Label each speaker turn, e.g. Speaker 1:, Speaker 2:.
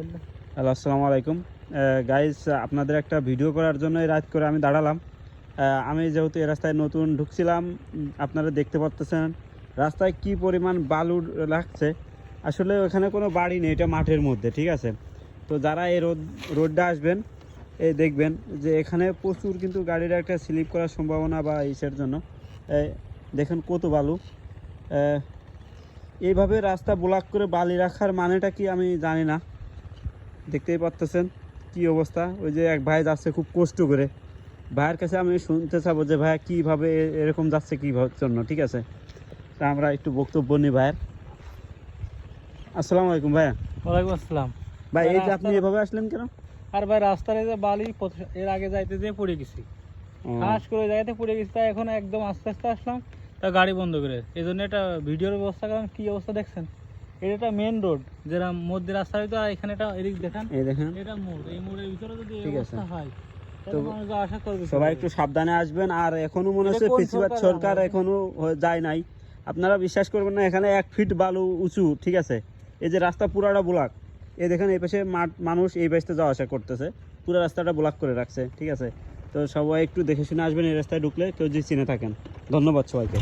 Speaker 1: Hello, আসসালামু আলাইকুম guys. আপনাদের একটা ভিডিও করার জন্য রাত করে আমি দাঁড়ালাম। আমি যেহেতু এই রাস্তায় নতুন ঢুকছিলাম, আপনারা দেখতে পাচ্ছেন রাস্তায় কি পরিমাণ বালু লাগছে। আসলে ওখানে কোনো বাড়ি নেই, এটা মাঠের মধ্যে, ঠিক আছে। তো যারা এই রোডটা আসবেন, এই দেখবেন যে এখানে প্রচুর কিন্তু গাড়ির একটা স্লিপ করার সম্ভাবনা বা ইসের জন্য দেখেন কত বালু। এইভাবে রাস্তা ব্লক করে বালি রাখার মানেটা কি আমি জানি না। দেখতেই পাচ্ছেন কি অবস্থা। ওই যে এক ভাই যাচ্ছে খুব কষ্ট করে, ভাইয়ের কাছে আমি শুনতে চাবো যে ভাইয়া কীভাবে এরকম যাচ্ছে কীভাবে জন্য, ঠিক আছে। তা আমরা একটু বক্তব্য নিই ভাইয়ের। আসসালামু আলাইকুম ভাইয়া।
Speaker 2: ওয়ালাইকুম আসসালাম।
Speaker 1: ভাই এই যে আপনি এভাবে আসলেন কেন?
Speaker 2: আর ভাই রাস্তার এই যে বালি এর আগে যাইতে যেয়ে পড়ে গেছি, খাস করে জায়গাতে পড়ে গেছি, তাই এখন একদম আস্তে আস্তে আসলাম, তা গাড়ি বন্ধ করে এই জন্য একটা ভিডিওর ব্যবস্থা করলাম। কি অবস্থা দেখছেন, এটা একটা মেন রোড, যেটা মধ্যে রাস্তা হয়তো, আর এখানে একটা এদিক দেখান,
Speaker 1: এই দেখেন
Speaker 2: এটা মোড়, এই মোড়ের ভিতরে যদি এই
Speaker 1: ঠিক আছে।
Speaker 2: অবস্থা হয়
Speaker 1: তো
Speaker 2: তাহলে মানুষ আশা করবে
Speaker 1: সবাই একটু সাবধানে আসবেন। আর এখনো মনে হচ্ছে
Speaker 2: এটা কোন
Speaker 1: ফেসিবাদ
Speaker 2: সরকার
Speaker 1: সরকার
Speaker 2: আমাদের?
Speaker 1: এখনো যায় নাই। আপনারা বিশ্বাস করবেন না, এখানে 1 ফিট বালু উঁচু, ঠিক আছে। এই যে রাস্তা পুরাটা ব্লক, এই দেখেন এই পাশে মানুষ এই পাশে যাওয়া আসা করতেছে, পুরো রাস্তাটা ব্লক করে রাখছে, ঠিক আছে। তো সবাই একটু দেখে শুনে আসবেন এই রাস্তায় ঢুকলে, কেউ যদি চিনে থাকেন। ধন্যবাদ সবাইকে।